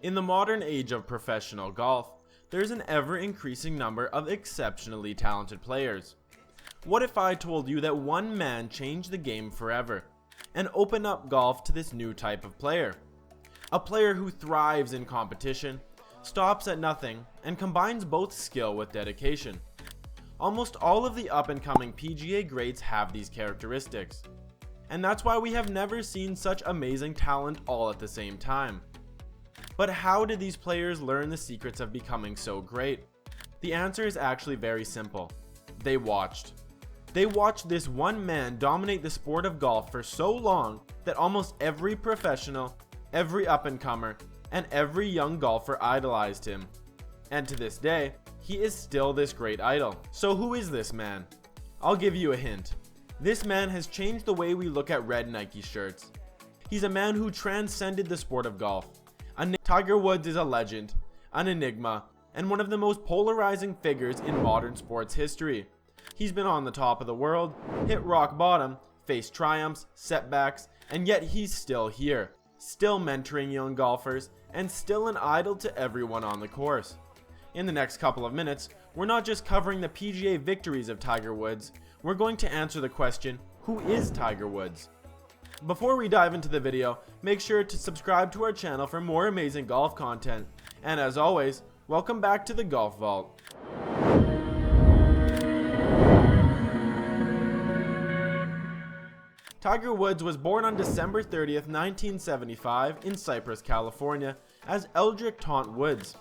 In the modern age of professional golf, there's an ever-increasing number of exceptionally talented players. What if I told you that one man changed the game forever and opened up golf to this new type of player? A player who thrives in competition, stops at nothing, and combines both skill with dedication. Almost all of the up-and-coming PGA greats have these characteristics, and that's why we have never seen such amazing talent all at the same time. But how did these players learn the secrets of becoming so great? The answer is actually very simple. They watched. They watched this one man dominate the sport of golf for so long that almost every professional, every up-and-comer, and every young golfer idolized him. And to this day, he is still this great idol. So who is this man? I'll give you a hint. This man has changed the way we look at red Nike shirts. He's a man who transcended the sport of golf. Tiger Woods is a legend, an enigma, and one of the most polarizing figures in modern sports history. He's been on the top of the world, hit rock bottom, faced triumphs, setbacks, and yet he's still here, still mentoring young golfers, and still an idol to everyone on the course. In the next couple of minutes, we're not just covering the PGA victories of Tiger Woods, we're going to answer the question, who is Tiger Woods? Before we dive into the video, make sure to subscribe to our channel for more amazing golf content. And as always, welcome back to the Golf Vault. Tiger Woods was born on December 30th, 1975 in Cypress, California as Eldrick Taunt Woods,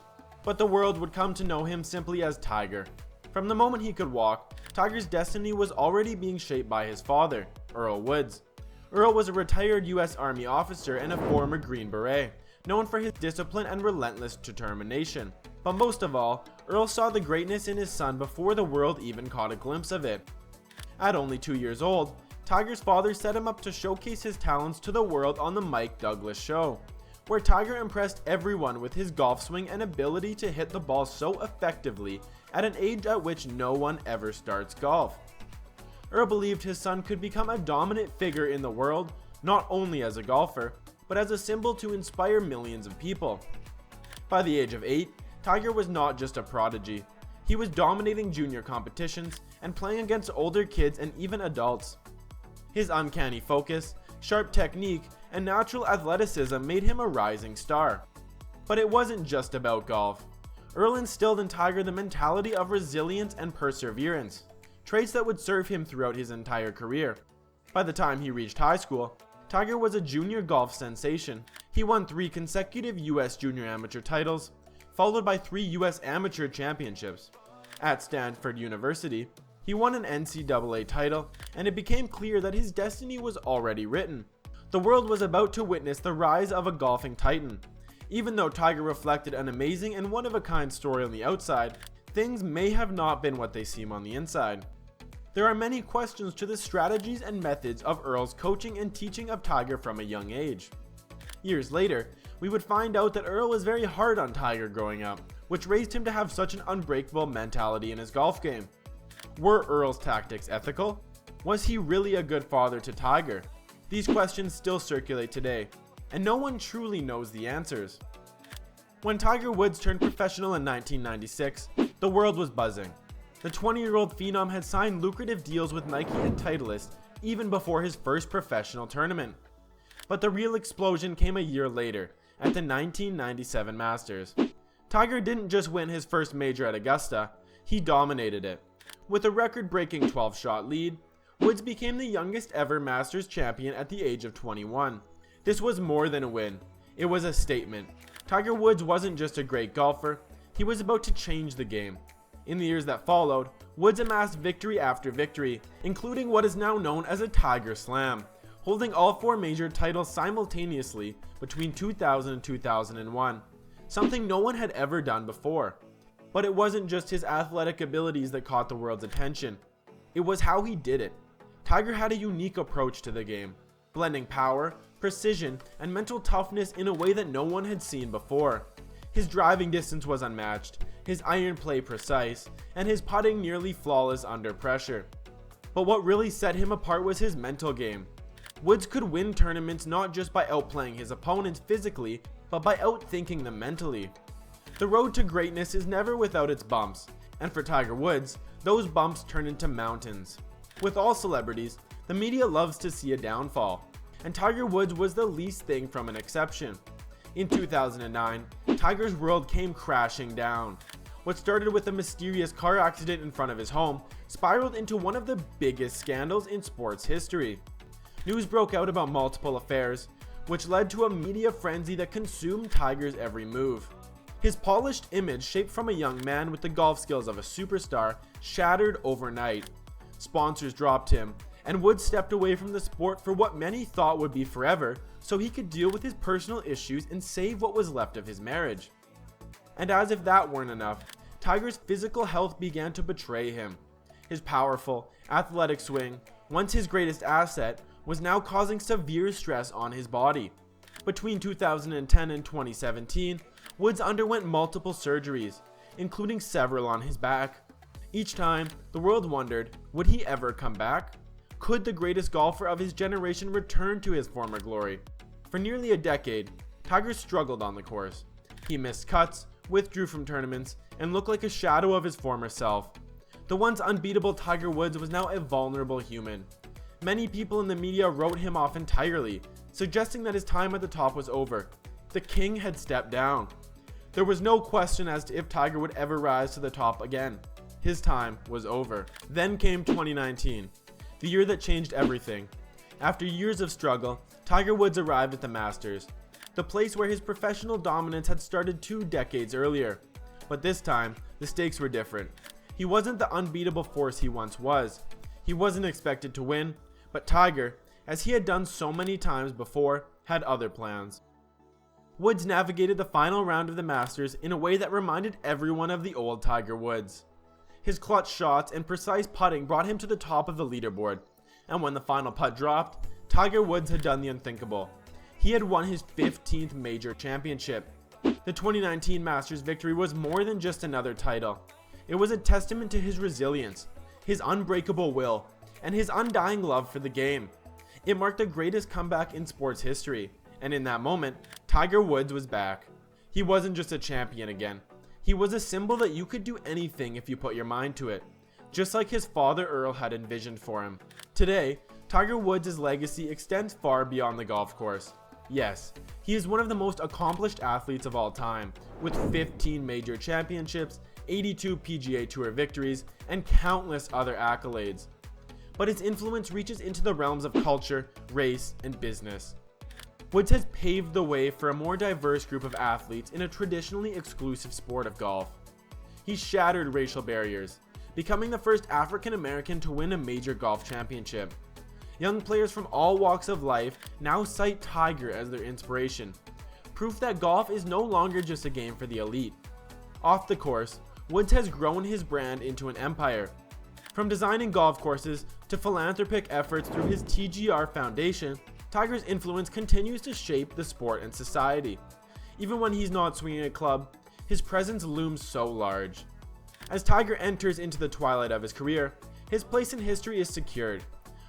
but the world would come to know him simply as Tiger. From the moment he could walk, Tiger's destiny was already being shaped by his father, Earl Woods. Earl was a retired US Army officer and a former Green Beret, known for his discipline and relentless determination. But most of all, Earl saw the greatness in his son before the world even caught a glimpse of it. At only 2 years old, Tiger's father set him up to showcase his talents to the world on the Mike Douglas Show, where Tiger impressed everyone with his golf swing and ability to hit the ball so effectively at an age at which no one ever starts golf. Earl believed his son could become a dominant figure in the world, not only as a golfer, but as a symbol to inspire millions of people. By the age of 8, Tiger was not just a prodigy. He was dominating junior competitions and playing against older kids and even adults. His uncanny focus, sharp technique, and natural athleticism made him a rising star. But it wasn't just about golf. Earl instilled in Tiger the mentality of resilience and perseverance, traits that would serve him throughout his entire career. By the time he reached high school, Tiger was a junior golf sensation. He won 3 consecutive US Junior Amateur titles, followed by 3 US Amateur championships. At Stanford University, he won an NCAA title, and it became clear that his destiny was already written. The world was about to witness the rise of a golfing titan. Even though Tiger reflected an amazing and one-of-a-kind story on the outside, things may have not been what they seem on the inside. There are many questions to the strategies and methods of Earl's coaching and teaching of Tiger from a young age. Years later, we would find out that Earl was very hard on Tiger growing up, which raised him to have such an unbreakable mentality in his golf game. Were Earl's tactics ethical? Was he really a good father to Tiger? These questions still circulate today, and no one truly knows the answers. When Tiger Woods turned professional in 1996, the world was buzzing. The 20-year-old phenom had signed lucrative deals with Nike and Titleist even before his first professional tournament. But the real explosion came a year later, at the 1997 Masters. Tiger didn't just win his first major at Augusta, he dominated it. With a record-breaking 12-shot lead, Woods became the youngest ever Masters champion at the age of 21. This was more than a win, it was a statement. Tiger Woods wasn't just a great golfer, he was about to change the game. In the years that followed, Woods amassed victory after victory, including what is now known as a Tiger Slam, holding all 4 major titles simultaneously between 2000 and 2001, something no one had ever done before. But it wasn't just his athletic abilities that caught the world's attention, it was how he did it. Tiger had a unique approach to the game, blending power, precision, and mental toughness in a way that no one had seen before. His driving distance was unmatched, his iron play precise, and his putting nearly flawless under pressure. But what really set him apart was his mental game. Woods could win tournaments not just by outplaying his opponents physically, but by outthinking them mentally. The road to greatness is never without its bumps, and for Tiger Woods, those bumps turn into mountains. With all celebrities, the media loves to see a downfall, and Tiger Woods was the least thing from an exception. In 2009, Tiger's world came crashing down. What started with a mysterious car accident in front of his home spiraled into one of the biggest scandals in sports history. News broke out about multiple affairs, which led to a media frenzy that consumed Tiger's every move. His polished image, shaped from a young man with the golf skills of a superstar, shattered overnight. Sponsors dropped him, and Woods stepped away from the sport for what many thought would be forever, so he could deal with his personal issues and save what was left of his marriage. And as if that weren't enough, Tiger's physical health began to betray him. His powerful, athletic swing, once his greatest asset, was now causing severe stress on his body. Between 2010 and 2017, Woods underwent multiple surgeries, including several on his back. Each time, the world wondered, would he ever come back? Could the greatest golfer of his generation return to his former glory? For nearly a decade, Tiger struggled on the course. He missed cuts, withdrew from tournaments, and looked like a shadow of his former self. The once unbeatable Tiger Woods was now a vulnerable human. Many people in the media wrote him off entirely, suggesting that his time at the top was over. The king had stepped down. There was no question as to if Tiger would ever rise to the top again. His time was over. Then came 2019, the year that changed everything. After years of struggle, Tiger Woods arrived at the Masters, the place where his professional dominance had started 2 decades earlier. But this time, the stakes were different. He wasn't the unbeatable force he once was. He wasn't expected to win, but Tiger, as he had done so many times before, had other plans. Woods navigated the final round of the Masters in a way that reminded everyone of the old Tiger Woods. His clutch shots and precise putting brought him to the top of the leaderboard, and when the final putt dropped, Tiger Woods had done the unthinkable. He had won his 15th major championship. The 2019 Masters victory was more than just another title. It was a testament to his resilience, his unbreakable will, and his undying love for the game. It marked the greatest comeback in sports history, and in that moment, Tiger Woods was back. He wasn't just a champion again. He was a symbol that you could do anything if you put your mind to it, just like his father Earl had envisioned for him. Today, Tiger Woods' legacy extends far beyond the golf course. Yes, he is one of the most accomplished athletes of all time, with 15 major championships, 82 PGA Tour victories, and countless other accolades. But his influence reaches into the realms of culture, race, and business. Woods has paved the way for a more diverse group of athletes in a traditionally exclusive sport of golf. He shattered racial barriers, becoming the first African American to win a major golf championship. Young players from all walks of life now cite Tiger as their inspiration, proof that golf is no longer just a game for the elite. Off the course, Woods has grown his brand into an empire. From designing golf courses to philanthropic efforts through his TGR Foundation, Tiger's influence continues to shape the sport and society. Even when he's not swinging a club, his presence looms so large. As Tiger enters into the twilight of his career, his place in history is secured,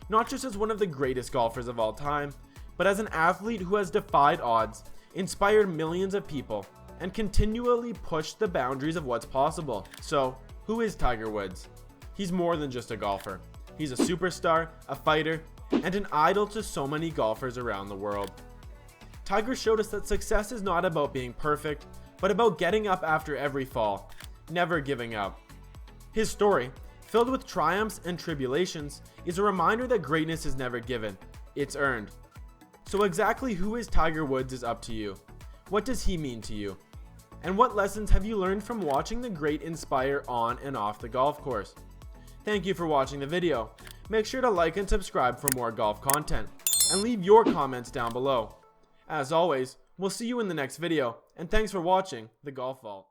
not just as one of the greatest golfers of all time, but as an athlete who has defied odds, inspired millions of people, and continually pushed the boundaries of what's possible. So, who is Tiger Woods? He's more than just a golfer. He's a superstar, a fighter, and an idol to so many golfers around the world. Tiger showed us that success is not about being perfect, but about getting up after every fall, never giving up. His story, filled with triumphs and tribulations, is a reminder that greatness is never given, it's earned. So exactly who is Tiger Woods is up to you. What does he mean to you? And what lessons have you learned from watching the great inspire on and off the golf course? Thank you for watching the video. Make sure to like and subscribe for more golf content, and leave your comments down below. As always, we'll see you in the next video, and thanks for watching The Golf Vault.